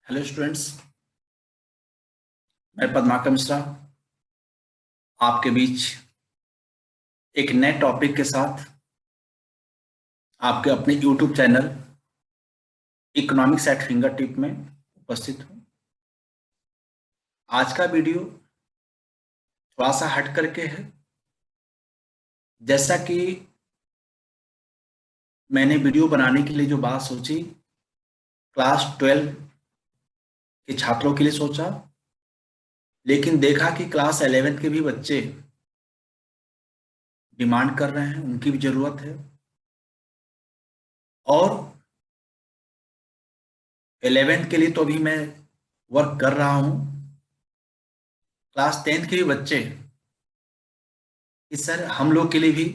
Hello students, मैं पद्माकर मिश्रा आपके बीच एक नए टॉपिक के साथ आपके अपने YouTube channel economics eight finger tip में उपस्थित हूँ। आज का वीडियो थोड़ा सा हट करके है। जैसा कि मैंने वीडियो बनाने के लिए जो बात सोची, क्लास 12 के छात्रों के लिए सोचा, लेकिन देखा कि क्लास 11 के भी बच्चे डिमांड कर रहे हैं, उनकी भी ज़रूरत है। और 11 के लिए तो अभी मैं वर्क कर रहा हूँ। क्लास 10 के भी बच्चे कि सर हम लोग के लिए भी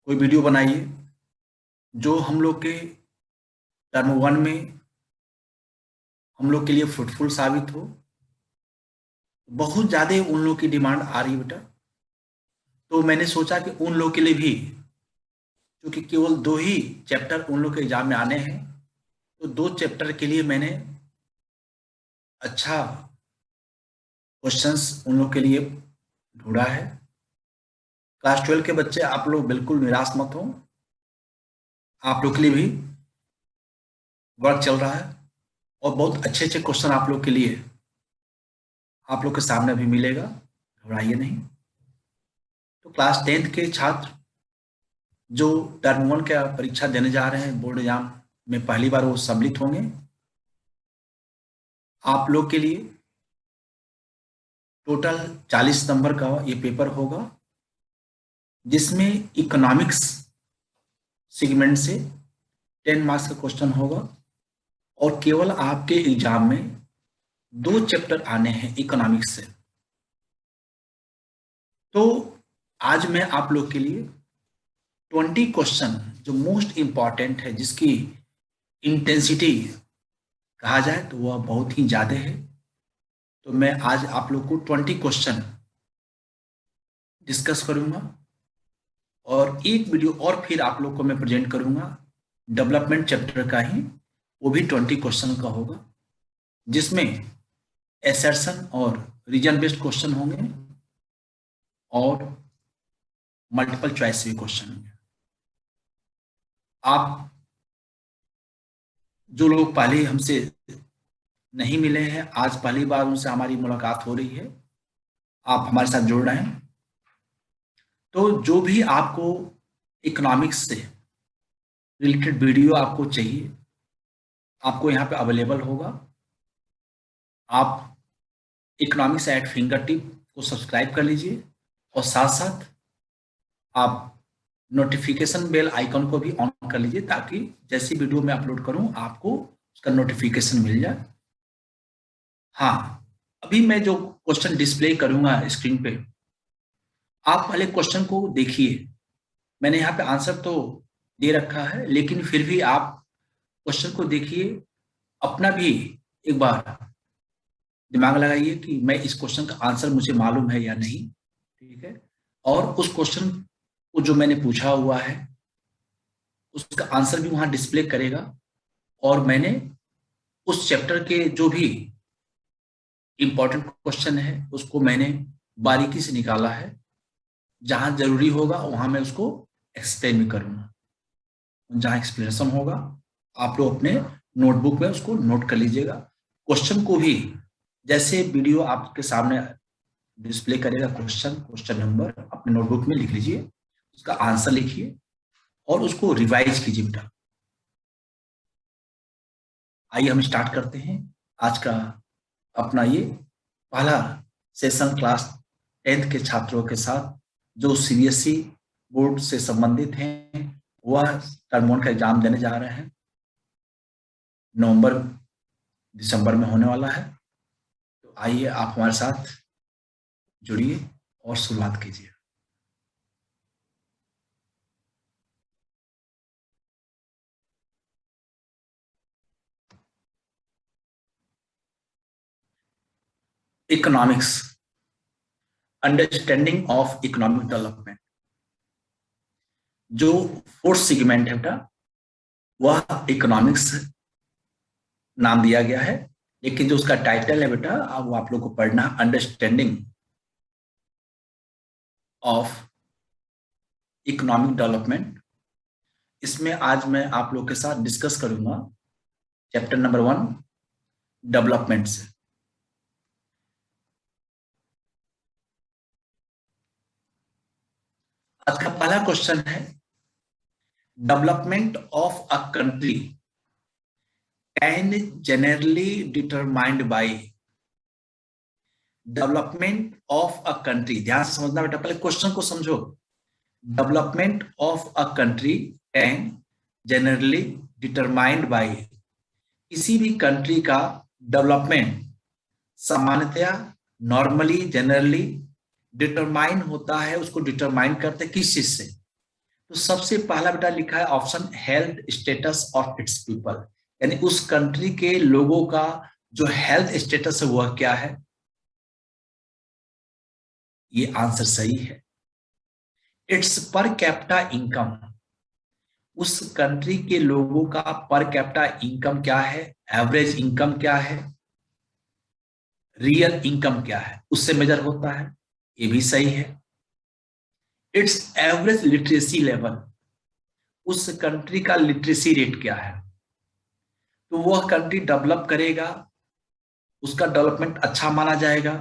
कोई वीडियो बनाइए जो हम लोग के टर्म 1 में हम लोग के लिए फ्रूटफुल साबित हो। बहुत ज़्यादा उन लोग की डिमांड आ रही है बेटा। तो मैंने सोचा कि उन लोग के लिए भी, क्योंकि केवल 2 ही चैप्टर उन लोग के एग्जाम में आने हैं, तो 2 चैप्टर के लिए मैंने अच्छा क्वेश्चंस उन लोग के लिए ढूंढा है। क्लास 12 के बच्चे आप लोग बिल्कुल निराश मत हो, आप लोग के लिए भी वर्क चल रहा है और बहुत अच्छे अच्छे क्वेश्चन आप लोग के लिए आप लोग के सामने अभी मिलेगा, घबराइए नहीं। तो क्लास 10th के छात्र जो टर्म 1 का परीक्षा देने जा रहे हैं, बोर्ड एग्जाम में पहली बार वो सम्मिलित होंगे, आप लोग के लिए टोटल 40 नंबर का ये पेपर होगा, जिसमें इकोनॉमिक्स सेगमेंट से 10 मार्क्स का क्वेश्चन होगा। और केवल आपके एग्जाम में 2 चैप्टर आने हैं इकोनॉमिक्स से। तो आज मैं आप लोग के लिए 20 क्वेश्चन जो मोस्ट इंपॉर्टेंट है, जिसकी इंटेंसिटी कहा जाए तो वह बहुत ही ज़्यादा है, तो मैं आज आप लोग को 20 क्वेश्चन डिस्कस करूंगा। और एक वीडियो और फिर आप लोग को मैं प्रेजेंट करूंगा डेवलपमेंट चैप्टर का ही, वो भी 20 क्वेश्चन का होगा, जिसमें एसर्शन और रीजन बेस्ड क्वेश्चन होंगे और मल्टीपल चॉइस भी क्वेश्चन होंगे। आप जो लोग पहले हमसे नहीं मिले हैं, आज पहली बार उनसे हमारी मुलाकात हो रही है, आप हमारे साथ जुड़ रहे हैं। तो जो भी आपको इकोनॉमिक्स से रिलेटेड वीडियो आपको चाहिए, आपको यहाँ पे अवेलेबल होगा। आप इकोनॉमिक्स एट फिंगर टिप को सब्सक्राइब कर लीजिए और साथ साथ आप नोटिफिकेशन बेल आइकन को भी ऑन कर लीजिए, ताकि जैसी वीडियो मैं अपलोड करूं आपको उसका नोटिफिकेशन मिल जाए। हाँ, अभी मैं जो क्वेश्चन डिस्प्ले करूंगा स्क्रीन पे, आप पहले क्वेश्चन को देखिए। मैंने यहाँ पे आंसर तो दे रखा है, लेकिन फिर भी आप क्वेश्चन को देखिए, अपना भी एक बार दिमाग लगाइए कि मैं इस क्वेश्चन का आंसर मुझे मालूम है या नहीं। ठीक है, और उस क्वेश्चन को जो मैंने पूछा हुआ है उसका आंसर भी वहां डिस्प्ले करेगा। और मैंने उस चैप्टर के जो भी इंपॉर्टेंट क्वेश्चन है उसको मैंने बारीकी से निकाला है, जहां जरूरी होगा वहां मैं उसको एक्सप्लेन भी करूंगा। जहां एक्सप्लेनेशन होगा आप लोग अपने नोटबुक में उसको नोट कर लीजिएगा। क्वेश्चन को भी जैसे वीडियो आपके सामने डिस्प्ले करेगा, क्वेश्चन नंबर अपने नोटबुक में लिख लीजिए, उसका आंसर लिखिए और उसको रिवाइज कीजिए बेटा। आइए हम स्टार्ट करते हैं आज का अपना ये पहला सेशन क्लास 10th के छात्रों के साथ, जो सीबीएसई बोर्ड से संबंधित हैं। वह टर्म 1 का एग्जाम देने जा रहे हैं, नवंबर दिसंबर में होने वाला है। तो आइए आप हमारे साथ जुड़िए और शुरुआत कीजिए। Economics, understanding of economic development, जो फोर्थ सेगमेंट है बेटा, वह इकोनॉमिक्स नाम दिया गया है, लेकिन जो उसका टाइटल है बेटा अब वो आप लोग को पढ़ना, अंडरस्टैंडिंग ऑफ इकोनॉमिक डेवलपमेंट। इसमें आज मैं आप लोग के साथ डिस्कस करूंगा चैप्टर नंबर 1 डेवलपमेंट से। आज का पहला क्वेश्चन है, development of a country can generally determined by. Development of a country, ध्यान से समझना बेटा, पहले क्वेश्चन को समझो। Development of a country can generally determined by. किसी भी कंट्री का डेवलपमेंट सामान्यतया, नॉर्मली, जनरली डिटरमाइन होता है, उसको डिटरमाइन करते किस चीज से? तो सबसे पहला बेटा लिखा है option, health status of its people, यानी उस कंट्री के लोगों का जो हेल्थ स्टेटस है वह क्या है। ये आंसर सही है। इट्स पर कैपिटा इनकम, उस कंट्री के लोगों का पर कैपिटा इनकम क्या है, एवरेज इनकम क्या है, रियल इनकम क्या है, उससे मेजर होता है। ये भी सही है। इट्स एवरेज लिटरेसी लेवल, उस कंट्री का लिटरेसी रेट क्या है। तो वह कंट्री डेवलप करेगा, उसका डेवलपमेंट अच्छा माना जाएगा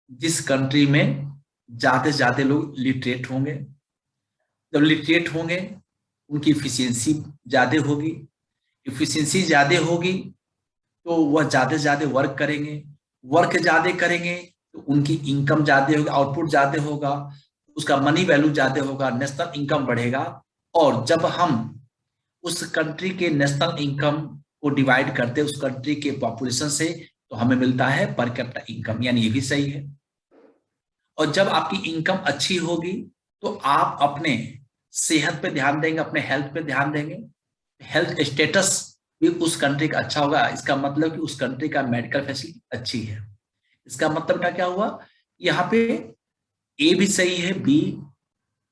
जिस कंट्री में ज्यादा से ज्यादा लोग लिटरेट होंगे। जब लिटरेट होंगे उनकी इफिशियंसी ज्यादा होगी, इफिशियंसी ज्यादा होगी तो वह ज्यादा से ज्यादा वर्क करेंगे, वर्क ज्यादा करेंगे तो उनकी इनकम ज्यादा होगी, आउटपुट ज्यादा होगा, उसका मनी वैल्यू ज्यादा होगा, नेशनल इनकम बढ़ेगा। और जब हम उस कंट्री के नेशनल इनकम को डिवाइड करते हैं उस कंट्री के पॉपुलेशन से, तो हमें मिलता है पर कैपिटा इनकम, यानी ये भी सही है। और जब आपकी इनकम अच्छी होगी तो आप अपने सेहत पे ध्यान देंगे, अपने हेल्थ पे ध्यान देंगे, हेल्थ स्टेटस भी उस कंट्री का अच्छा होगा। इसका मतलब कि उस कंट्री का मेडिकल फैसिलिटी अच्छी है। इसका मतलब क्या क्या हुआ, यहाँ पे ए भी सही है, बी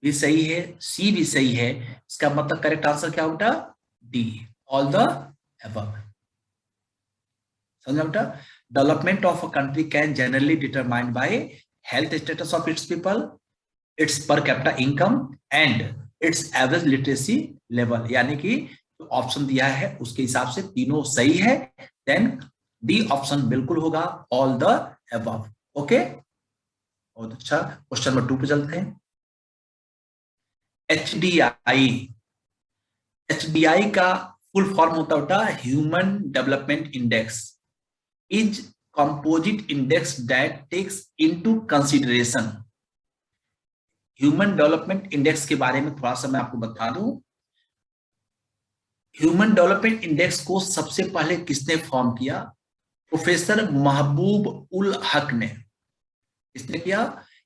भी सही है, सी भी सही है। इसका मतलब करेक्ट आंसर क्या बेटा, डी, ऑल द अबव। समझा बेटा? Development of a country can generally determined by health status of its people, it's पर capita income and it's average literacy level. यानी कि जो ऑप्शन दिया है उसके हिसाब से तीनों सही है, देन डी ऑप्शन बिल्कुल होगा, ऑल द अबव। ओके, बहुत अच्छा। क्वेश्चन नंबर 2 पे चलते हैं। एचडीआई, एचडीआई का फुल फॉर्म होता है human development index, is composite index that takes into consideration. Human development index के बारे में थोड़ा सा मैं आपको बता दूं। ह्यूमन डेवलपमेंट इंडेक्स को सबसे पहले किसने फॉर्म किया? प्रोफेसर महबूब उल हक ने। किसने किया?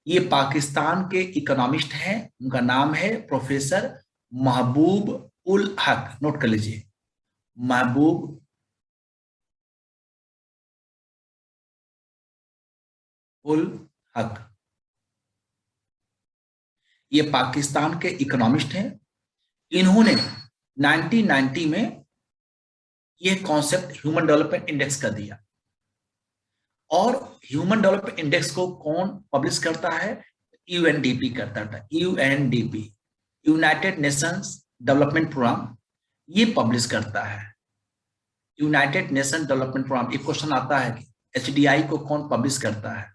ये पाकिस्तान के इकोनॉमिस्ट हैं, उनका नाम है प्रोफेसर महबूब उल हक। नोट कर लीजिए, महबूब उल हक। ये पाकिस्तान के इकोनॉमिस्ट हैं। इन्होंने 1990 में ये कॉन्सेप्ट ह्यूमन डेवलपमेंट इंडेक्स का दिया। और ह्यूमन डेवलपमेंट इंडेक्स को कौन पब्लिश करता है? यूएनडीपी करता था। UNDP, united nations development programme, ये पब्लिश करता है। United nation development programme. एक क्वेश्चन आता है कि एचडीआई को कौन पब्लिश करता है?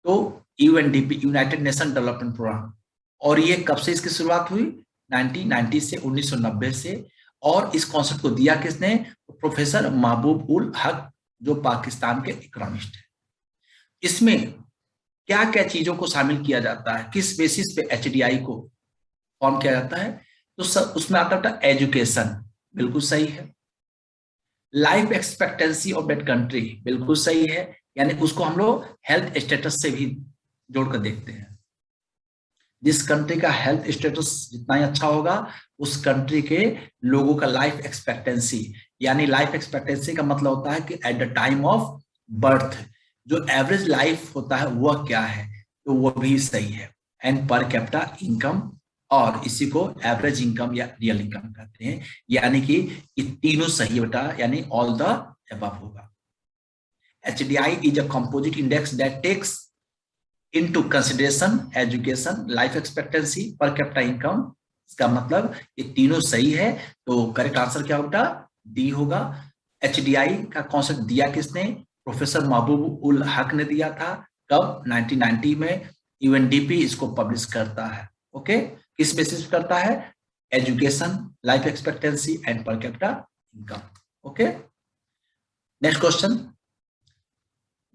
तो UNDP, united nation development programme. और ये कब से इसकी शुरुआत हुई? 1990 से, 1990 से। और इस कॉन्सेप्ट को दिया किसने? प्रोफेसर महबूब उल हक, जो पाकिस्तान के इकोनॉमिस्ट है। इसमें क्या क्या चीजों को शामिल किया जाता है, किस बेसिस पे एचडीआई को फॉर्म किया जाता है? तो उसमें आता था एजुकेशन, बिल्कुल सही है। Life expectancy of that country, बिल्कुल सही है, यानी उसको हम लोग हेल्थ स्टेटस से भी जोड़कर देखते हैं। जिस कंट्री का हेल्थ स्टेटस जितना ही अच्छा होगा, उस कंट्री के लोगों का लाइफ एक्सपेक्टेंसी, यानी लाइफ एक्सपेक्टेंसी का मतलब होता है कि at the time of birth जो एवरेज लाइफ होता है वह क्या है, तो वो भी सही है। एंड पर कैपिटा इनकम, और इसी को एवरेज इनकम या रियल इनकम कहते हैं। यानी कि ये तीनों सही बेटा, यानी ऑल द above होगा। HDI is a composite index that takes into consideration education, life expectancy, per capita income। इसका मतलब ये तीनों सही है, तो करेक्ट आंसर क्या होगा? डी होगा। HDI का कॉन्सेप्ट दिया किसने? प्रोफेसर महबूब उल हक ने दिया था। कब? 1990 में। UNDP इसको पब्लिश करता है। ओके, किस बेसिस पे करता है? एजुकेशन, लाइफ एक्सपेक्टेंसी एंड पर capita income. Okay, next question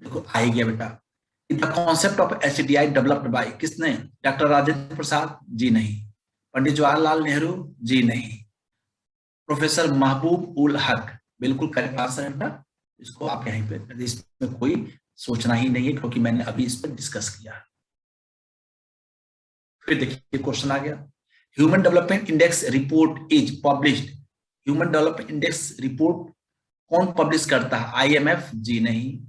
देखो, आ गया बेटा। The concept of HDI developed by किसने? डॉक्टर राजेंद्र प्रसाद जी नहीं। पंडित जवाहरलाल नेहरू जी नहीं। प्रोफेसर महबूब उल हक बिल्कुल करेक्ट आंसर है बेटा। इसको आप यहीं पे, इसमें कोई सोचना ही नहीं है क्योंकि मैंने अभी इस पर डिस्कस किया। फिर देखिए क्वेश्चन आ गया, human development index report is published. Human development index report कौन पब्लिश करता है? IMF जी नहीं।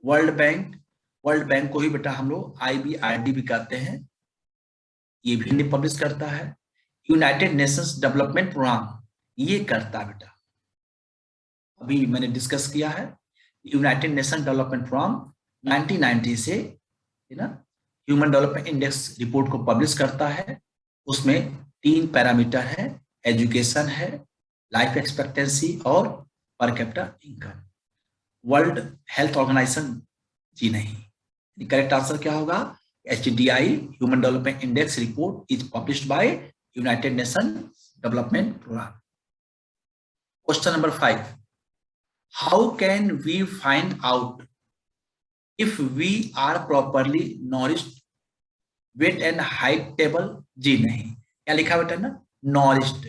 वर्ल्ड बैंक, वर्ल्ड बैंक को ही बेटा हम लोग IBRD भी कहते हैं, ये भी नहीं पब्लिश करता है। यूनाइटेड नेशंस डेवलपमेंट प्रोग्राम ये करता है बेटा, अभी मैंने डिस्कस किया है। यूनाइटेड नेशन डेवलपमेंट प्रोग्राम 1990 से है ना ह्यूमन डेवलपमेंट इंडेक्स रिपोर्ट को पब्लिश करता है। उसमें 3 पैरामीटर है, एजुकेशन है, लाइफ एक्सपेक्टेंसी और per capita income. World health organisation जी नहीं। करेक्ट आंसर क्या होगा? HDI human development index report is published by united nation development programme. Question number 5, how can we find out if we are properly nourished? Weight and height table जी नहीं। क्या लिखा बेटा ना? नॉरिश्ड।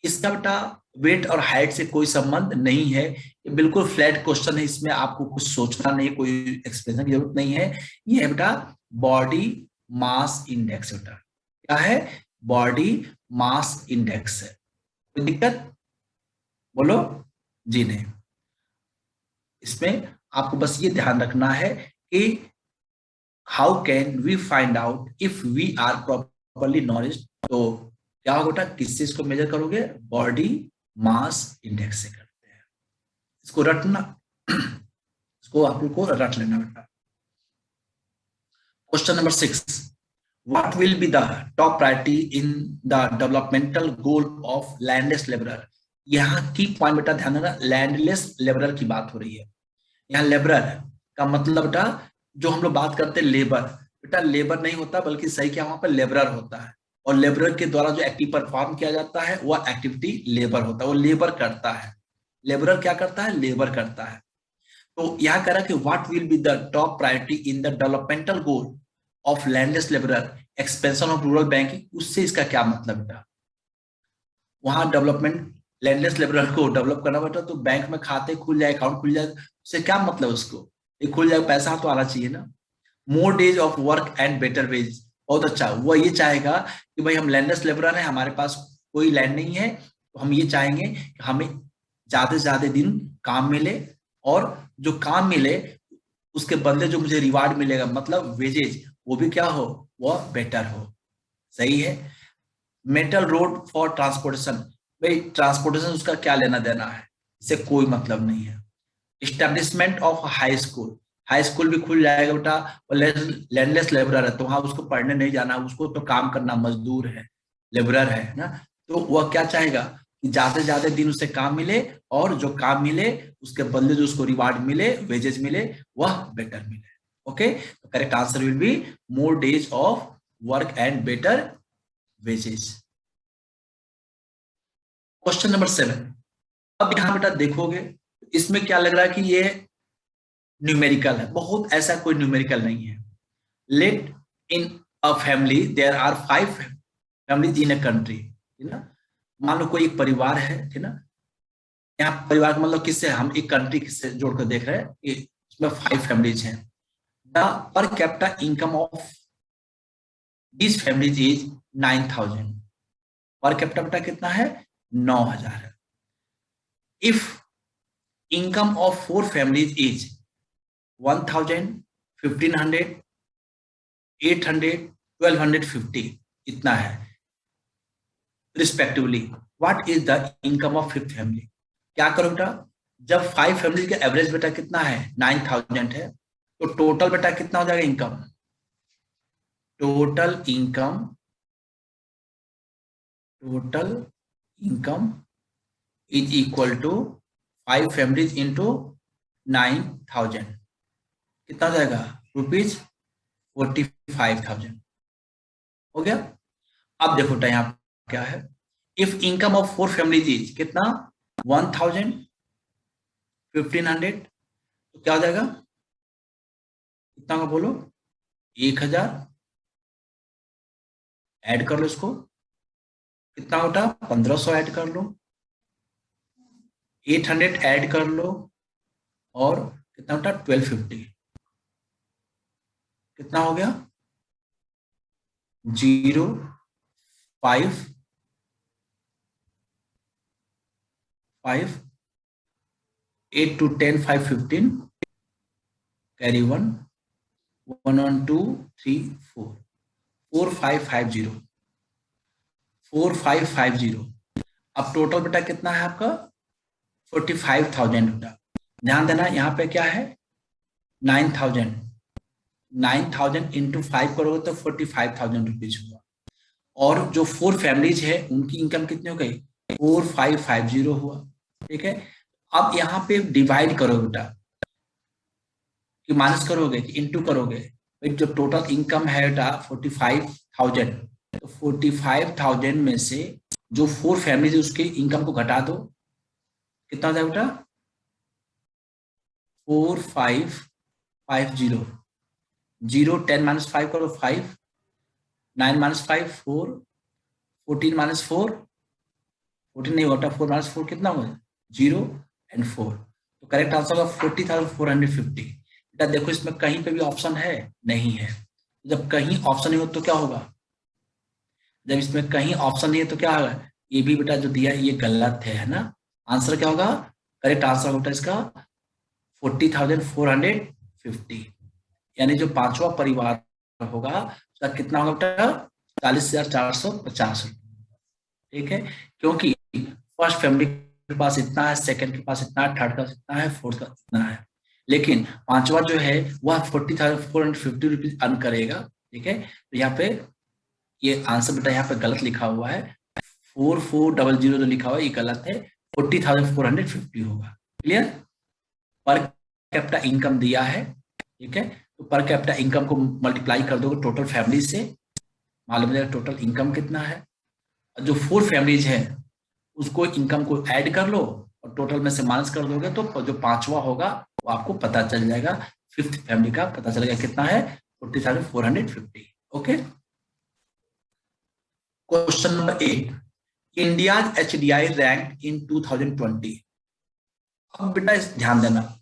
इसका बेटा वेट और हाइट से कोई संबंध नहीं है, ये बिल्कुल फ्लैट क्वेश्चन है, इसमें आपको कुछ सोचना नहीं, कोई एक्सप्लेनेशन की जरूरत नहीं है। ये है बेटा बॉडी मास इंडेक्स। बेटा क्या है? बॉडी मास इंडेक्स है। कोई दिक्कत? बोलो जी नहीं। इसमें आपको बस ये ध्यान रखना है कि how can we find out if we are properly nourished, तो क्या होगा बेटा? किससे इसको मेजर करोगे? बॉडी मास इंडेक्स से करते हैं। इसको रटना, इसको आप लोग को रट लेना बेटा। Question number 6, what will be the top priority in the developmental goal of landless labourer? यहाँ की पॉइंट बेटा ध्यान देना, लैंडलेस लेबरर की बात हो रही है। यहाँ लेबरर का मतलब बेटा जो हम लोग बात करते हैं लेबर, बेटा लेबर नहीं होता बल्कि सही क्या वहां पर लेबरर होता है। और लेबरर के द्वारा जो एक्टिव परफॉर्म किया जाता है वह एक्टिविटी लेबर होता है, वो लेबर करता है। लेबरर क्या करता है? लेबर करता है। तो यहाँ कह रहा कि what will be the top priority in the developmental goal of landless labourer, expansion of rural banking, उससे इसका क्या मतलब बेटा? वहां डेवलपमेंट लैंडलेस लेबरर को डेवलप करना बेटा, तो बैंक में खाते खुल जाए, अकाउंट खुल जाए, उससे क्या मतलब? उसको ये खुल जाए, पैसा तो आना चाहिए ना। More days of work and better ways, बहुत अच्छा। वो ये चाहेगा कि भाई हम लैंडलेस लेबरर हैं, हमारे पास कोई लैंड नहीं है, तो हम ये चाहेंगे कि हमें ज्यादा से ज्यादा दिन काम मिले, और जो काम मिले उसके बदले जो मुझे रिवार्ड मिलेगा, मतलब वेजेज, वो भी क्या हो? वह बेटर हो। सही है। मेटल रोड फॉर ट्रांसपोर्टेशन, भाई ट्रांसपोर्टेशन उसका क्या लेना देना है? इससे कोई मतलब नहीं है। Establishment of high school, high school भी खुल जाएगा बेटा, लैंडलेस लेबरर है तो वहां उसको पढ़ने नहीं जाना, उसको तो काम करना, मजदूर है, लेबरर है ना। तो वह क्या चाहेगा कि ज्यादा से ज्यादा दिन उसे काम मिले, और जो काम मिले उसके बदले जो उसको रिवार्ड मिले, वेजेस मिले, वह बेटर मिले। ओके, तो correct answer will be more days of work and better wages. Question number 7, अब यहां बेटा देखोगे इसमें क्या लग रहा है कि ये न्यूमेरिकल है, बहुत ऐसा कोई न्यूमेरिकल नहीं है। Let in a family there are 5 families in a country, है ना। मान लो कोई एक परिवार है, ठीक ना। यहाँ परिवार का मतलब किससे? हम एक कंट्री से जोड़कर देख रहे हैं कि उसमें 5 फैमिलीज हैं। द पर capita income of this families is 9,000। Per capita बेटा कितना है? 9,000 है। If income of 4 families is 1,000, 1,500, 800, 1,250, इतना है respectively. What is the income of 5th family? क्या करो बेटा? जब 5 फैमिली का एवरेज बेटा कितना है 9,000 है, तो टोटल बेटा कितना हो जाएगा income, total income, total income is equal to 5 families into 9,000, कितना हो जाएगा रुपीज 45,000। हो गया। अब देखो बेटा यहाँ क्या है, if income of 4 families is कितना 1,000, 1,500, तो क्या हो जाएगा, कितना होगा बोलो, 1,000, ऐड कर लो इसको, कितना होता 1,500 ऐड कर लो, 800 ऐड कर लो, और कितना होता 1,250, कितना हो गया 0 5 5 8 to 10 5 15 कैरी 1 1 1 2 3 4 4550 4550। अब टोटल बेटा कितना है आपका 45,000 बेटा। ध्यान देना यहाँ पे क्या है 9,000, 9,000 इंटू 5 करोगे तो 45,000 रुपीज हुआ। और जो 4 फैमिलीज है उनकी इनकम कितनी हो गई 4550 हुआ। ठीक है, अब यहाँ पे डिवाइड करो बेटा, कि माइनस करोगे कि इंटू करोगे, भाई जो टोटल इनकम है बेटा 45,000, तो 45,000 में से जो 4 फैमिलीज है उसके इनकम को घटा दो, कितना हो जाएगा बेटा 4550, 0 10 माइनस 5 करो 5, 9 माइनस 5 4, 14 माइनस 4 14 नहीं होता, 4 माइनस 4 कितना हुआ 0 एंड 4, तो करेक्ट आंसर होगा 40,450। बेटा देखो इसमें कहीं पे भी ऑप्शन है नहीं है, जब कहीं ऑप्शन नहीं हो तो क्या होगा, जब इसमें कहीं ऑप्शन नहीं है तो क्या होगा, ये भी बेटा जो दिया है ये गलत है ना। आंसर क्या होगा, करेक्ट आंसर होगा इसका 40,450, यानी जो पांचवा परिवार होगा उसका कितना होगा बेटा 40,450। ठीक है, क्योंकि फर्स्ट फैमिली के पास इतना है, सेकंड के पास इतना है, थर्ड का इतना है, फोर्थ का इतना है, लेकिन पांचवा जो है वह 40,450 अर्न करेगा। ठीक है, तो यहाँ पे ये आंसर बेटा यहाँ पे गलत लिखा हुआ है, 4400 जो लिखा हुआ है ये गलत है, 40,450 होगा। क्लियर, पर कैपिटा इनकम दिया है। ठीक है, तो पर कैपिटा इनकम को मल्टीप्लाई कर दोगे टोटल फैमिली से, मालूम है टोटल इनकम कितना है, जो 4 फैमिलीज है उसको इनकम को ऐड कर लो और टोटल में से माइनस कर दोगे तो जो पांचवा होगा वो आपको पता चल जाएगा, 5th फैमिली का पता चलेगा कितना है 40,450। Okay, question number 8, India HDI rank in 2020। अब बेटा ध्यान देना,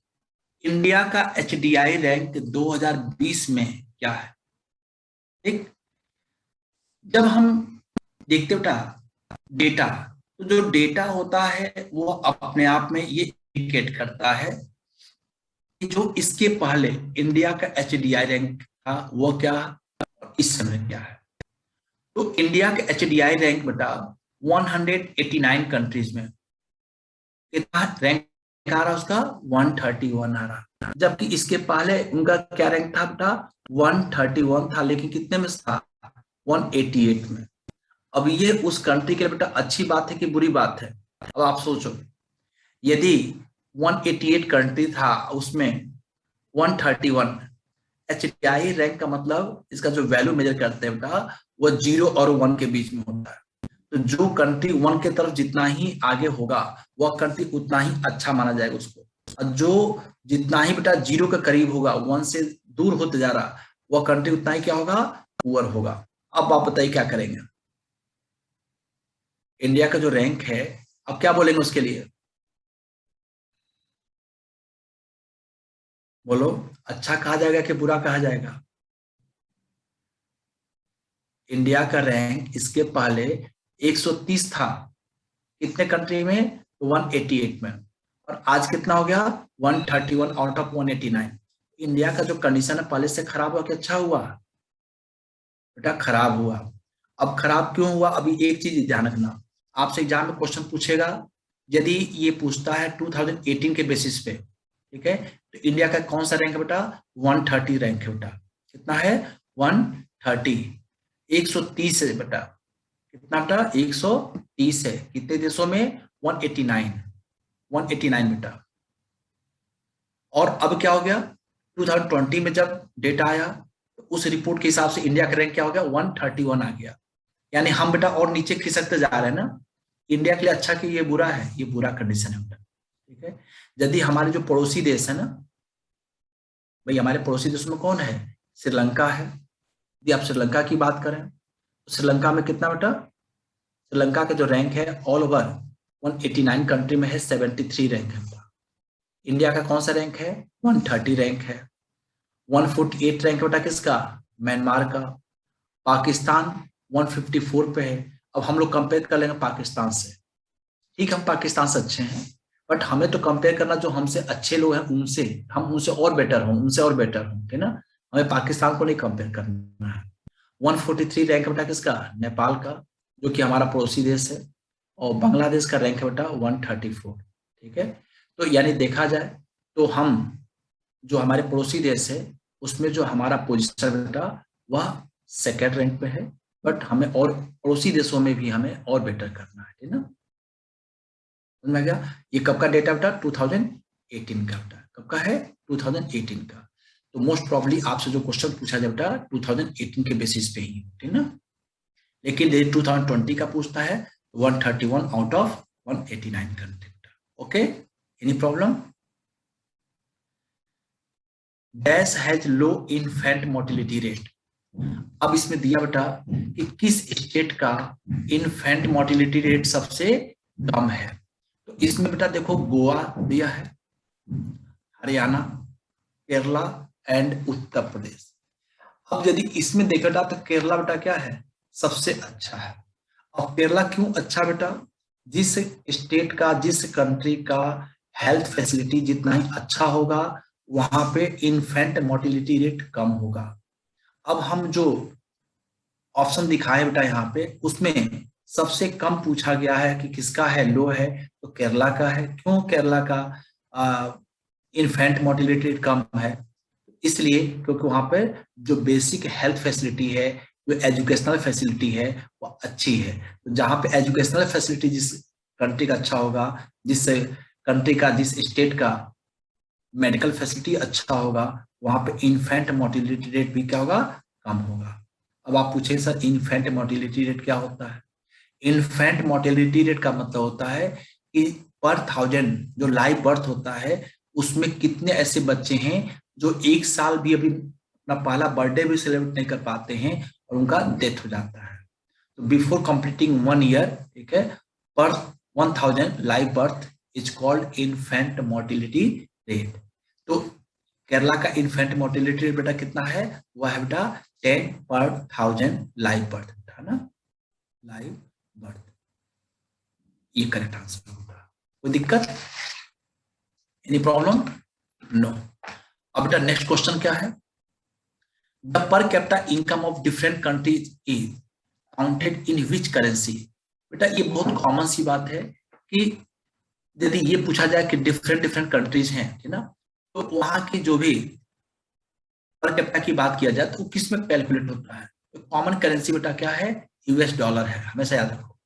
इंडिया का HDI रैंक 2020 में क्या है। ठीक, जब हम देखते बेटा डेटा, तो जो डेटा होता है वो अपने आप में ये इंडिकेट करता है कि जो इसके पहले इंडिया का HDI रैंक था वो क्या, इस समय क्या है। तो इंडिया का HDI रैंक बेटा 189 कंट्रीज में कितना रैंक आ रहा उसका 131 आ रहा, जबकि इसके पहले उनका क्या रैंक था बेटा 131 था, लेकिन कितने में था 188 में। अब ये उस कंट्री के लिए बेटा अच्छी बात है कि बुरी बात है। अब आप सोचो, यदि 188 कंट्री था उसमें 131, HDI रैंक का मतलब इसका जो वैल्यू मेजर करते हैं बेटा वो 0 और 1 के बीच में होता है। तो जो कंट्री 1 के तरफ जितना ही आगे होगा वह कंट्री उतना ही अच्छा माना जाएगा उसको, और जो जितना ही बेटा 0 के करीब होगा, 1 से दूर होते जा रहा वह कंट्री उतना ही क्या होगा पुअर होगा। अब आप बताइए क्या करेंगे, इंडिया का जो रैंक है अब क्या बोलेंगे उसके लिए, बोलो अच्छा कहा जाएगा कि बुरा कहा जाएगा। इंडिया का रैंक इसके पहले 130 था, कितने कंट्री में 188 में, और आज कितना हो गया 131 आउट ऑफ 189। इंडिया का जो कंडीशन है पहले से खराब हुआ कि अच्छा हुआ, बेटा खराब हुआ। अब खराब क्यों हुआ, अभी एक चीज ध्यान रखना, आपसे एग्जाम में क्वेश्चन पूछेगा यदि ये पूछता है 2018 के बेसिस पे, ठीक है, तो इंडिया का कौन सा रैंक है बेटा? 130 रैंक है बेटा। कितना है? 130। 130 है बेटा। कितना बेटा? 130 है। कितने देशों में? 189। 189 बेटा। और अब क्या हो गया? 2020 में जब डेटा आया तो उस रिपोर्ट के हिसाब से इंडिया का रैंक क्या हो गया? 131 आ गया। यानी हम बेटा और नीचे खिसकते जा रहे हैं ना। इंडिया के लिए अच्छा कि ये बुरा है? ये बुरा कंडीशन है बेटा। ठीक है। यदि हमारे जो पड़ोसी देश है ना, भाई हमारे पड़ोसी देश में कौन है? श्रीलंका है। यदि आप श्रीलंका की बात करें तो श्रीलंका में कितना बेटा? श्रीलंका का जो रैंक है ऑल ओवर 189 कंट्री में है 73 रैंक है बेटा। इंडिया का कौन सा रैंक है? 130 रैंक है। 148 रैंक बेटा किसका? म्यांमार का। पाकिस्तान 154 पे है। अब हम लोग कंपेयर कर लेंगे पाकिस्तान से। ठीक, हम पाकिस्तान से अच्छे हैं, बट हमें तो कंपेयर करना जो हमसे अच्छे लोग हैं उनसे, हम उनसे और बेटर हों, उनसे और बेटर हों, ठीक ना। हमें पाकिस्तान को नहीं कंपेयर करना है। 143 रैंक बेटा किसका? नेपाल का, जो कि हमारा पड़ोसी देश है। और बांग्लादेश का रैंक है बेटा 134। ठीक है। तो यानी देखा जाए तो हम जो हमारे पड़ोसी देश है उसमें जो हमारा पोजीशन बेटा वह सेकेंड रैंक पे है, बट हमें और पड़ोसी देशों में भी हमें और बेटर करना है, ठीक ना। समझ में आ गया? ये कब का डेटा बेटा? 2018 का बेटा। कब का है? 2018 का। तो मोस्ट प्रॉब्ली आपसे जो क्वेश्चन पूछा जाए बेटा 2018 के बेसिस पे ही, ठीक ना। लेकिन ये 2020 का पूछता है 131 आउट ऑफ 189 कंट्री बेटा। Okay, any problem? Dash has low infant mortality rate. अब इसमें दिया बेटा कि किस स्टेट का इन्फेंट मोर्टेलिटी रेट सबसे कम है। तो इसमें बेटा देखो गोवा दिया है, हरियाणा, केरला एंड उत्तर प्रदेश। अब यदि इसमें देखा जाए तो केरला बेटा क्या है? सबसे अच्छा है। और केरला क्यों अच्छा बेटा? जिस स्टेट का, जिस कंट्री का हेल्थ फैसिलिटी जितना ही अच्छा होगा वहां पे इन्फेंट मोर्टेलिटी रेट कम होगा। अब हम जो ऑप्शन दिखाए बेटा यहाँ पे उसमें सबसे कम पूछा गया है कि किसका है लो है, तो केरला का है। क्यों केरला का इन्फेंट मोर्टेलिटी रेट कम है? इसलिए क्योंकि वहां पे जो बेसिक हेल्थ फैसिलिटी है, जो एजुकेशनल फैसिलिटी है वो अच्छी है। तो जहाँ पे एजुकेशनल फैसिलिटी जिस कंट्री का अच्छा होगा, जिस कंट्री का, जिस स्टेट का मेडिकल फैसिलिटी अच्छा होगा, वहां पे इन्फेंट मोर्टेलिटी रेट भी क्या होगा? कम होगा। अब आप पूछे सर इन्फेंट मोर्टेलिटी रेट क्या होता है? इन्फेंट मोर्टेलिटी रेट का मतलब होता है कि पर 1000 जो लाइव बर्थ होता है उसमें कितने ऐसे बच्चे हैं जो 1 साल भी अभी अपना पहला बर्थडे भी सेलिब्रेट नहीं कर पाते हैं और उनका डेथ हो जाता है। तो बिफोर कंप्लीटिंग 1 ईयर, ठीक है, पर 1000 live birth is called infant mortality rate. तो केरला का इन्फेंट मोर्टेलिटी रेट बेटा कितना है? वह है बेटा 10 पर 1000 लाइव बर्थ, है ना, लाइव बर्थ। ये करेक्ट आंसर होगा। कोई दिक्कत? Any problem? नो। अब बेटा नेक्स्ट क्वेश्चन क्या है? द पर capita income of different countries is counted in which currency. बेटा ये बहुत कॉमन सी बात है कि यदि ये पूछा जाए कि डिफरेंट डिफरेंट कंट्रीज हैं, है ना, तो वहां की जो भी पर कैपिटा की बात किया जाए तो किस में कैलकुलेट होता है? तो कॉमन करेंसी बेटा क्या है? यूएस डॉलर है। हमेशा याद रखो,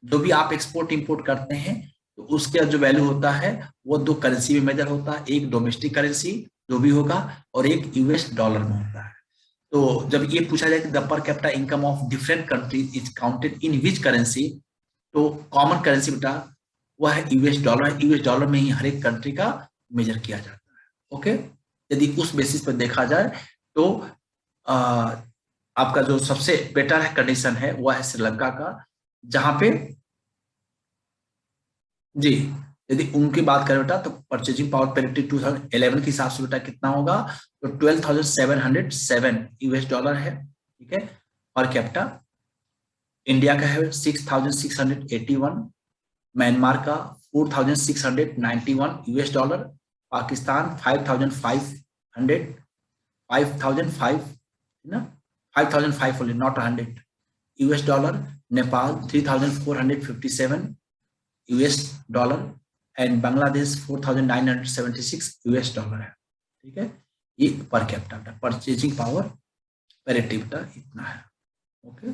जो भी आप एक्सपोर्ट इंपोर्ट करते हैं तो उसका जो वैल्यू होता है वो दो करेंसी में मेजर होता है, एक डोमेस्टिक करेंसी जो भी होगा और एक यूएस डॉलर में होता है। तो जब ये पूछा जाए कि द पर capita income of different countries is counted in which currency, तो कॉमन करेंसी बेटा वह है यूएस डॉलर है। यूएस डॉलर में ही हर एक कंट्री का मेजर किया जाता है। ओके, यदि उस बेसिस पर देखा जाए तो आपका जो सबसे बेटर है कंडीशन है वह है श्रीलंका का, जहां पे जी यदि उनकी बात करें बेटा तो परचेजिंग पावर पेरिटी 2011 के हिसाब से बेटा कितना होगा? तो 12,707 यूएस डॉलर है। ठीक है, पर कैपिटा। इंडिया का है 6,681, म्यांमार का 4,691 यूएस डॉलर, पाकिस्तान 5,500, 5,005 ना, 5,005 only not 100 US dollar, Nepal 3,457, US dollar and Bangladesh 4,976 US dollar है। ठीक है, ये per capita purchasing power parity बेटा इतना है। Okay,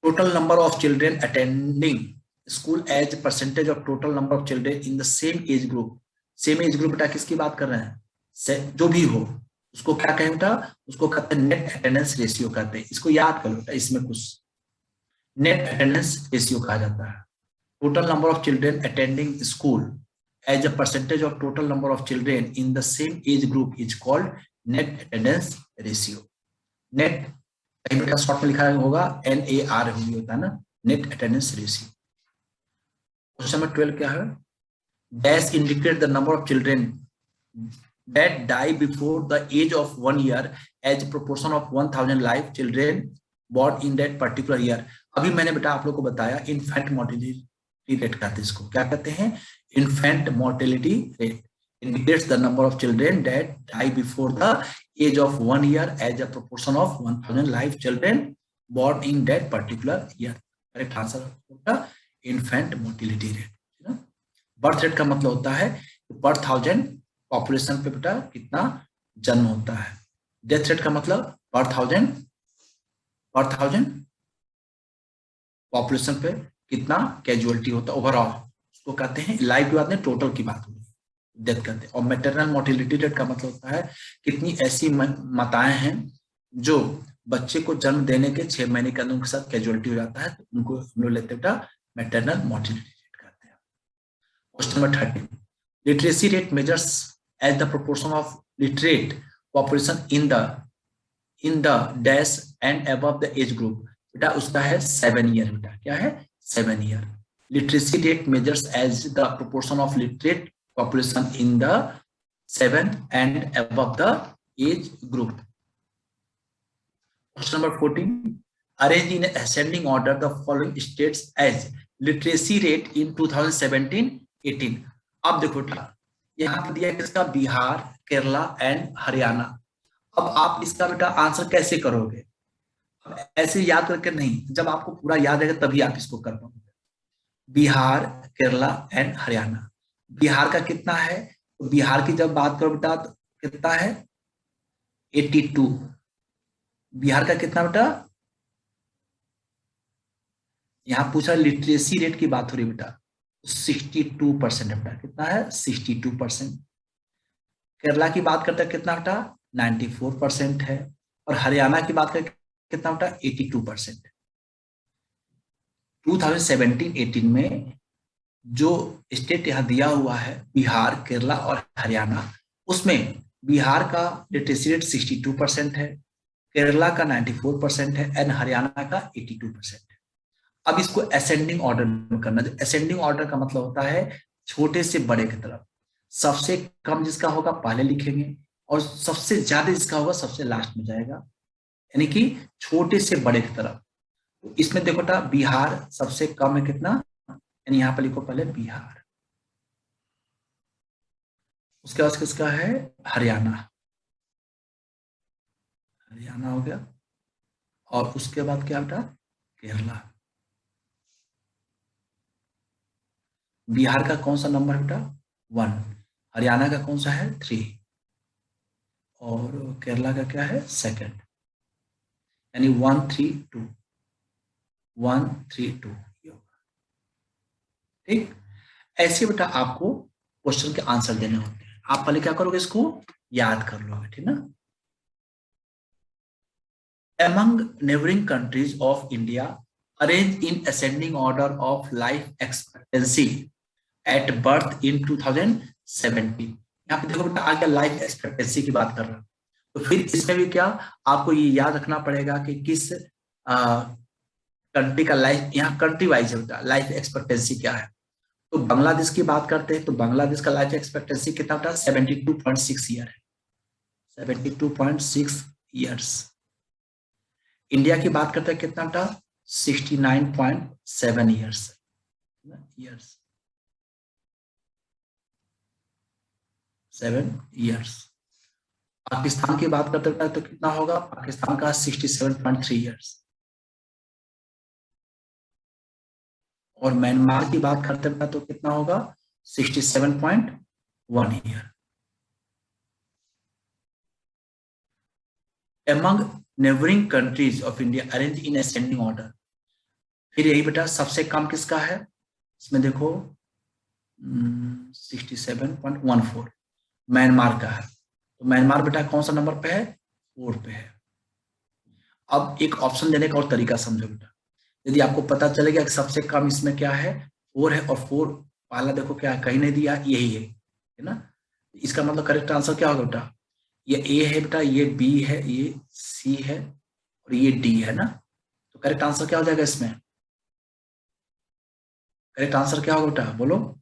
total number of children attending school as percentage of total number of children in the same age group. Same age group बेटा किसकी बात कर रहे हैं, जो भी हो उसको क्या कहें बेटा, उसको कहते हैं नेट अटेंडेंस रेशियो कहते हैं। इसको याद कर लो बेटा, इसमें कुछ नेट अटेंडेंस रेशियो कहा जाता है। Total number of children attending school as a percentage of total number of children in the same age group is called net attendance ratio. Net कहीं बेटा शॉर्ट में लिखा होगा NAR होता है ना, net attendance ratio. Question number 12 क्या है, dash indicate the number of children that die before the age of 1 year as proportion of 1000 live children born in that particular year। अभी मैंने बेटा आप लोग को बताया इन्फेंट मोर्टेलिटी रेट कहते हैं इसको, क्या कहते हैं, infant mortality rate indicates the number of children that die before the age of 1 year as a proportion of 1000 live children born in that particular year। Correct answer होगा infant mortality rate. Birth rate का मतलब होता है पर 1000 population पे बेटा कितना जन्म होता है। डेथ रेट का मतलब पर थाउजेंड पॉपुलेशन पे कितना कैजुअलिटी होता है ओवरऑल, उसको कहते हैं। लाइफ की बात नहीं, टोटल की बात होगी, डेथ कहते हैं। और मैटरनल मोर्टेलिटी रेट का मतलब होता है कितनी ऐसी माताएं हैं जो बच्चे को जन्म देने के 6 महीने के अंदर उनके साथ कैजुअलिटी हो जाता है, तो उनको हम लोग लेते बेटा मैटरनल मोर्टेलिटी रेट कहते हैं। Question number 13, literacy rate measures as the proportion of literate population in the dash and above the age group। बेटा उसका है 7 ईयर। बेटा क्या है 7 year. Literacy rate measures as the proportion of literate population in the 7 and above the age group। Question number 14, arrange in ascending order the following states as literacy rate in 2017-18। अब देखो यहाँ पे दिया किसका, Bihar, Kerala and Haryana. अब आप इसका बेटा आंसर कैसे करोगे, ऐसे याद करके नहीं, जब आपको पूरा याद है तभी आप इसको कर पाओगे। बिहार, केरला एंड हरियाणा। बिहार का कितना है, तो बिहार की जब बात करो बेटा तो कितना है 82। बिहार का कितना बेटा, यहाँ पूछा लिटरेसी रेट की बात हो रही बेटा, 62% बेटा, कितना है 62%। केरला की बात करते हैं कितना बेटा 94% है, और हरियाणा की बात करते कितना बेटा 82%। 2017-18 में जो स्टेट यहाँ दिया हुआ है बिहार, केरला और हरियाणा, उसमें बिहार का लिटरेसी रेट 62% है, केरला का 94% है एंड हरियाणा का 82% है। अब इसको असेंडिंग ऑर्डर में करना। असेंडिंग ऑर्डर का मतलब होता है छोटे से बड़े की तरफ, सबसे कम जिसका होगा पहले लिखेंगे और सबसे ज्यादा जिसका होगा सबसे लास्ट में जाएगा, यानी कि छोटे से बड़े की तरफ। तो इसमें देखो बेटा बिहार सबसे कम है कितना, यानी यहाँ पर लिखो पहले बिहार, उसके बाद किसका है हरियाणा, हरियाणा हो गया, और उसके बाद क्या बेटा केरला। बिहार का कौन सा नंबर है बेटा 1, हरियाणा का कौन सा है 3, और केरला का क्या है 2, यानी 1 3 2 1 3 2। ठीक, ऐसे बेटा आपको क्वेश्चन के आंसर देने होते हैं। आप पहले क्या करोगे, इसको याद कर लोगे, ठीक ना। Among neighboring countries of India, arranged in ascending order of life expectancy at birth in 2017। यहाँ पे देखो बेटा आगे लाइफ एक्सपेक्टेंसी की बात कर रहा हूँ, तो फिर इसमें भी क्या आपको ये याद रखना पड़ेगा कि किस कंट्री का लाइफ, यहाँ कंट्री वाइज है लाइफ एक्सपेक्टेंसी क्या है। तो बांग्लादेश की बात करते हैं तो बांग्लादेश का लाइफ एक्सपेक्टेंसी कितना होता है 72.6 ईयर है, 72.6 ईयर्स। इंडिया की बात करते हैं कितना बेटा 69.7 ईयर्स, 7 ईयर्स। पाकिस्तान की बात करते हैं तो कितना होगा, पाकिस्तान का 67.3 ईयर्स। और म्यांमार की बात करते हैं तो कितना होगा 67.1 year. Among neighboring countries of India arranged in ascending order। फिर यही बेटा सबसे कम किसका है, इसमें देखो 67.14 म्यांमार का है। तो म्यांमार बेटा कौन सा नंबर पे है, 4 पे है। अब एक ऑप्शन देने का और तरीका समझो बेटा, यदि आपको पता चलेगा कि सबसे कम इसमें क्या है 4 है, और 4 पहला देखो क्या है, कहीं नहीं दिया, यही है ना। इसका मतलब करेक्ट आंसर क्या होगा बेटा, ये ए है बेटा, ये बी है, ये सी है और ये डी है ना। तो करेक्ट आंसर क्या हो जाएगा इसमें, करेक्ट आंसर क्या होगा बेटा बोलो।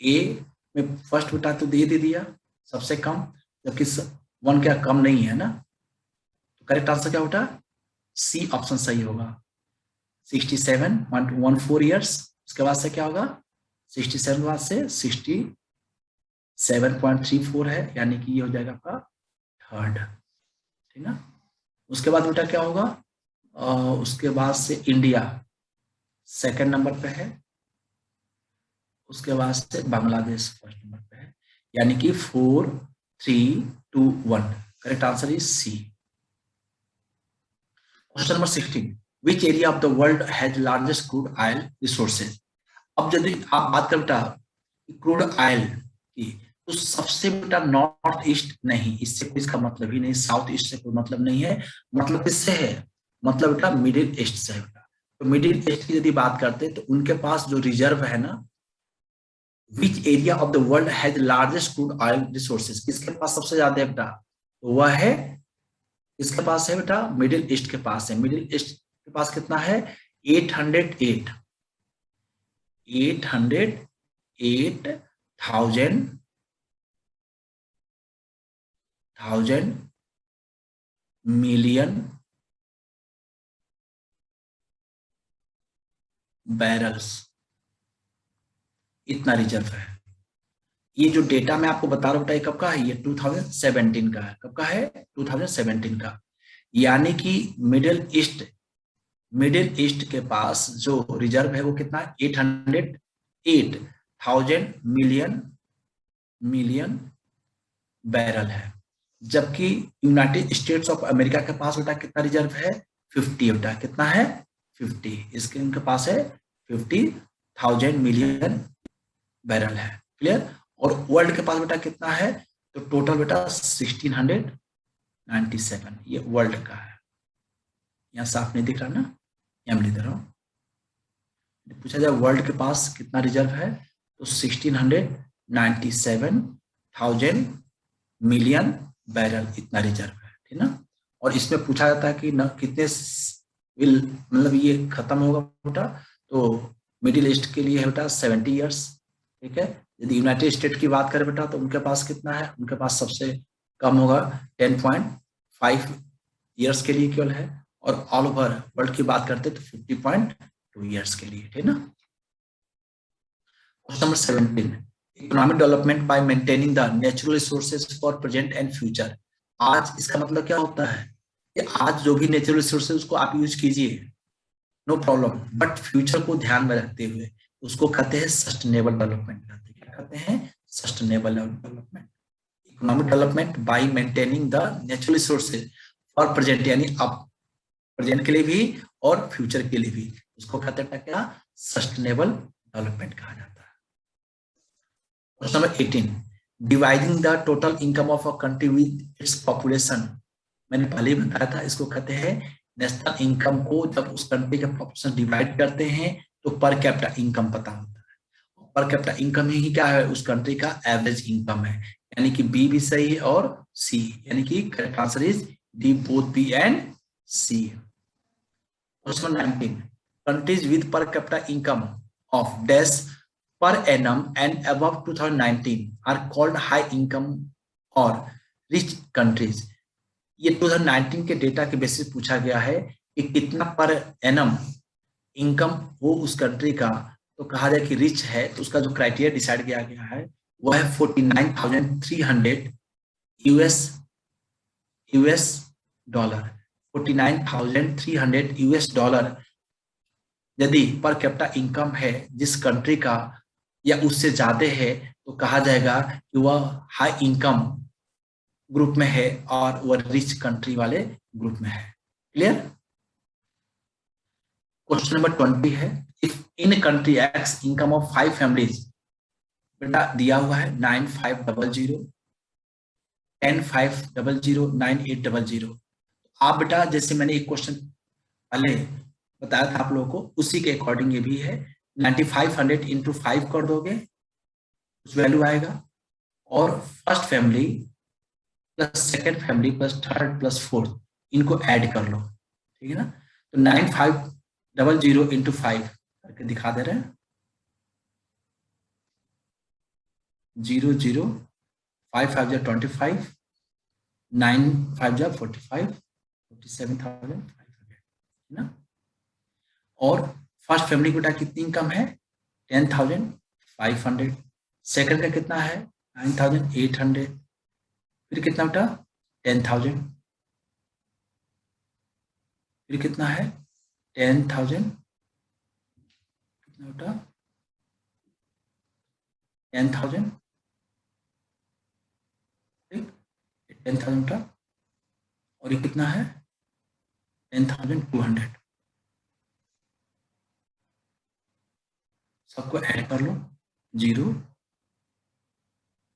ए में फर्स्ट बेटा तो दे दिया सबसे कम, जबकि 1 क्या कम नहीं है ना। तो करेक्ट आंसर क्या बेटा, सी ऑप्शन सही होगा, 67.14 ईयर्स। उसके बाद से क्या होगा, 67 बाद से 67.34 है, यानी कि ये हो जाएगा आपका थर्ड, ठीक ना। उसके बाद बेटा क्या होगा, उसके बाद से इंडिया सेकंड नंबर पे है, उसके बाद से बांग्लादेश फर्स्ट नंबर पे है, यानी कि 4, 3, 2, 1। Correct answer is C. Question number 16, which area of the world has largest crude oil resources. अब यदि आप बात करें बेटा क्रूड ऑयल की, तो सबसे बेटा नॉर्थ ईस्ट नहीं, इससे कोई इसका मतलब ही नहीं, साउथ ईस्ट से कोई मतलब नहीं है, मतलब किससे है, मतलब बेटा मिडिल ईस्ट से है बेटा। तो मिडिल ईस्ट की यदि बात करते हैं तो उनके पास जो रिजर्व है ना, विच area of the world has largest crude oil resources, किसके पास सबसे ज्यादा है बेटा, तो वह है, इसके पास है बेटा मिडिल ईस्ट के पास है। मिडिल ईस्ट के पास कितना है, 808,000 मिलियन बैरल्स, इतना रिजर्व है। ये जो डेटा मैं आपको बता रहा हूं बेटा, ये कब का है, ये 2017 का है। कब का है, 2017 का। यानी कि मिडिल ईस्ट के पास जो रिजर्व है वो कितना है, 808,000 मिलियन बैरल है। जबकि यूनाइटेड स्टेट्स ऑफ अमेरिका के पास बेटा कितना रिजर्व है, 50 बेटा, कितना है 50, इसके इनके पास है 50,000 मिलियन बैरल है। क्लियर। और वर्ल्ड के पास बेटा कितना है, तो टोटल बेटा 1697, ये वर्ल्ड का है। यहाँ साफ नहीं दिख रहा ना, यहाँ लिख रहा हूँ, पूछा जाए वर्ल्ड के पास कितना रिजर्व है, तो 1697,000 मिलियन बैरल इतना रिजर्व है, ठीक ना। और इसमें पूछा जाता है कि न कितने विल मतलब ये खत्म होगा बेटा, तो मिडिल ईस्ट के लिए है बेटा 70 ईयर्स, ठीक है। यदि यूनाइटेड स्टेट की बात करें बेटा तो उनके पास कितना है, उनके पास सबसे कम होगा 10.5 ईयर्स के लिए केवल है, और ऑल ओवर वर्ल्ड की बात करते तो 50.2 ईयर्स के लिए, ठीक ना। Question number 17, economic development bye maintaining the natural resources for present and future. आज इसका मतलब क्या होता है कि आज जो भी नेचुरल रिसोर्सेज उसको आप यूज कीजिए, नो प्रॉब्लम, बट फ्यूचर को ध्यान में रखते हुए उसको कहते हैं सस्टेनेबल डेवलपमेंट। क्या कहते हैं, sustainable development. Economic development bye maintaining the natural resources for present, यानी अब प्रेजेंट के लिए भी और फ्यूचर के लिए भी, उसको कहते हैं क्या, सस्टेनेबल डेवलपमेंट कहा जाता है। Question number 18, dividing the total income of a country with its population. मैंने पहले ही बताया था, इसको कहते हैं नेशनल इनकम को जब उस कंट्री का पॉपुलेशन डिवाइड करते हैं तो पर कैपिटा इनकम पता होता है। पर कैपिटा इनकम ही क्या है, उस कंट्री का एवरेज इनकम है, यानी कि बी भी सही है और सी, यानी कि correct answer is D, both B and C. Question 19, countries with per capita income of dash per annum and above 2019 are called high income or rich countries। ये 2019 के डेटा के बेसिस पूछा गया है कि कितना पर एनम इनकम हो उस कंट्री का, तो कहा जाए कि रिच है, तो उसका जो क्राइटेरिया डिसाइड किया गया है वो है 49,300 यूएस डॉलर, 49,300 यूएस डॉलर यदि पर कैपिटा इनकम है जिस कंट्री का या उससे ज्यादा है तो कहा जाएगा कि वह हाई इनकम ग्रुप में है और वह रिच कंट्री वाले ग्रुप में है। क्लियर? क्वेश्चन नंबर 20 है, if in country x income of 5 families, बेटा दिया हुआ है 9500 10500 9800। आप बेटा जैसे मैंने एक क्वेश्चन पहले बताया था आप लोगों को, उसी के अकॉर्डिंग ये भी है। 9500 इंटू 5 कर दोगे, कुछ वैल्यू आएगा, और first family plus second family plus third plus fourth, इनको ऐड कर लो, ठीक है ना। तो 9500 इंटू 5 करके दिखा दे रहे हैं, 00 5 5 25, 9 5 45, 47,500, है ना। और फर्स्ट फैमिली बेटा कितनी इनकम है, 10,500। सेकंड का कितना है, 9,800। फिर कितना बेटा, 10,000। फिर कितना है, 10,000। कितना बेटा, 10,000। ठीक, 10,000 बेटा। और ये कितना है, 10,200। सबको ऐड कर लो, 0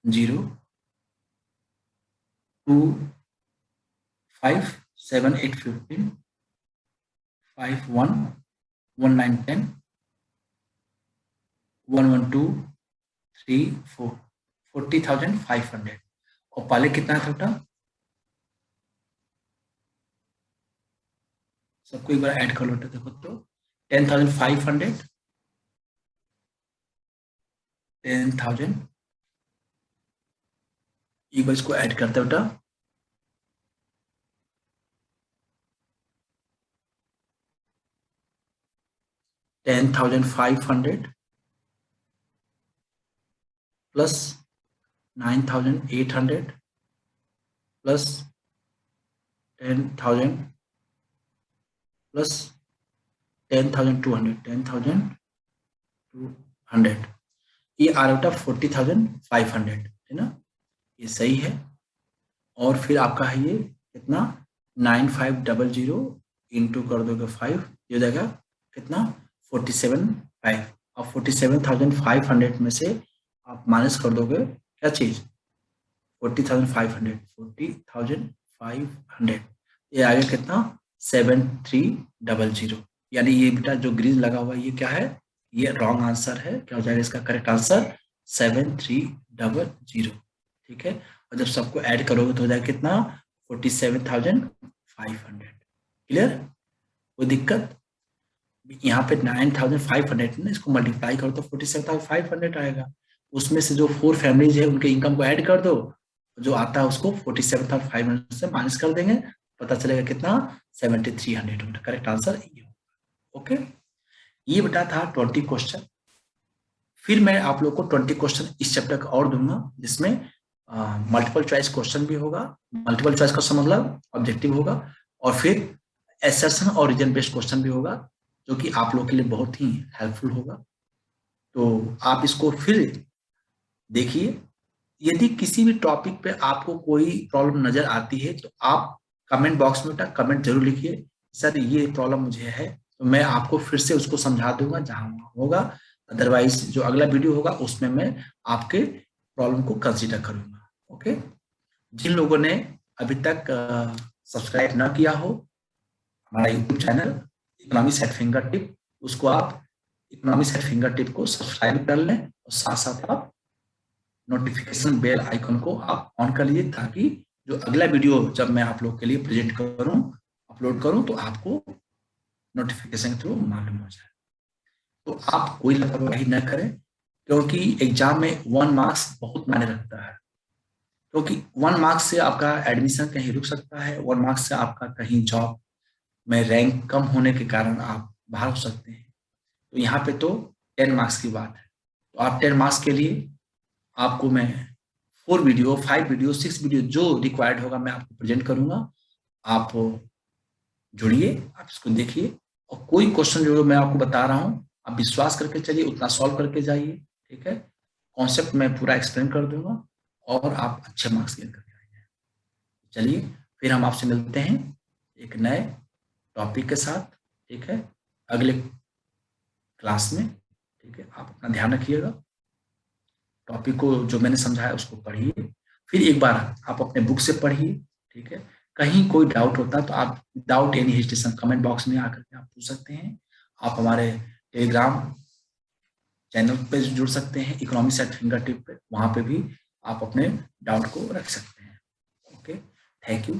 0 2 5 7 8 15 5 1 1 9 10 1 1 2 3 4 40,500। और पहले कितना था बेटा, सबको एक बार ऐड कर लो देखो तो, 10,500 10,000, एक बार इसको ऐड करते बेटा, 10,500 प्लस 9,800 प्लस 10,000 प्लस 10,200 10,200, ये आ रहा बेटा 40,500, है ना, ये सही है। और फिर आपका है ये कितना, 9500 इंटू कर दोगे 5, ये हो जाएगा कितना, 47,500। और 47,500 में से आप माइनस कर दोगे क्या चीज, 40,500, 40,500, ये आ गया कितना, 7300। यानी ये बेटा जो ग्रीन लगा हुआ है ये क्या है, ये रॉन्ग आंसर है। क्या हो जाएगा इसका करेक्ट आंसर, 7300। ठीक है, और जब सबको ऐड करोगे तो हो जाएगा कितना, 47,500। क्लियर? कोई दिक्कत? यहाँ पे 9,500 ना, इसको मल्टीप्लाई करो तो 47,500 आएगा। उसमें से जो 4 फैमिलीज है उनके इनकम को ऐड कर दो, जो आता है उसको 47,500 से माइनस कर देंगे, पता चलेगा कितना, 7,300। करेक्ट आंसर ये। ओके, ये बेटा था 20 क्वेश्चन। फिर मैं आप लोग को 20 क्वेश्चन इस चैप्टर का और दूंगा, जिसमें मल्टीपल चॉइस क्वेश्चन भी होगा। मल्टीपल चॉइस क्वेश्चन मतलब ऑब्जेक्टिव होगा, और फिर एसर्शन और रीजन बेस्ड क्वेश्चन भी होगा, जो कि आप लोग के लिए बहुत ही हेल्पफुल होगा। तो आप इसको फिर देखिए। यदि किसी भी टॉपिक पे आपको कोई प्रॉब्लम नजर आती है तो आप कमेंट बॉक्स में कमेंट जरूर लिखिए, सर ये प्रॉब्लम मुझे है, तो मैं आपको फिर से उसको समझा दूंगा जहां होगा। अदरवाइज जो अगला वीडियो होगा उसमें मैं आपके प्रॉब्लम को कंसीडर करूंगा। ओके, जिन लोगों ने अभी तक सब्सक्राइब ना किया हो हमारा YouTube channel economics eight finger tip, उसको आप इकोनॉमिक्स एट फिंगर टिप को सब्सक्राइब कर लें, और साथ साथ आप नोटिफिकेशन बेल आइकन को आप ऑन कर लीजिए, ताकि जो अगला वीडियो जब मैं आप लोग के लिए प्रेजेंट करूं, अपलोड करूं, तो आपको नोटिफिकेशन के थ्रू मालूम हो जाए। तो आप कोई लापरवाही न करें, क्योंकि एग्जाम में 1 मार्क्स बहुत मायने रखता है। क्योंकि 1 मार्क्स से आपका एडमिशन कहीं रुक सकता है, 1 मार्क्स से आपका कहीं जॉब में रैंक कम होने के कारण आप बाहर हो सकते हैं। तो यहाँ पे तो 10 मार्क्स की बात है। तो आप 10 मार्क्स के लिए आपको मैं 4 वीडियो 5 वीडियो 6 वीडियो जो रिक्वायर्ड होगा मैं आपको प्रेजेंट करूंगा। आप जुड़िए, आप इसको देखिए, और कोई क्वेश्चन जो मैं आपको बता रहा हूँ आप विश्वास करके चलिए, उतना सॉल्व करके जाइए, ठीक है। कॉन्सेप्ट मैं पूरा एक्सप्लेन कर दूंगा और आप अच्छे मार्क्स गेन करके आएंगे। चलिए फिर हम आपसे मिलते हैं एक नए टॉपिक के साथ, ठीक है, अगले क्लास में, ठीक है। आप अपना ध्यान रखिएगा, टॉपिक को जो मैंने समझाया उसको पढ़िए, फिर एक बार आप अपने बुक से पढ़िए, ठीक है। कहीं कोई डाउट होता है तो आप without any hesitation comment box में आकर के आप पूछ सकते हैं। आप हमारे टेलीग्राम चैनल पे जुड़ सकते हैं, इकोनॉमिक्स एट फिंगर टिप पे, वहां पे भी आप अपने डाउट को रख सकते हैं। Okay, thank you.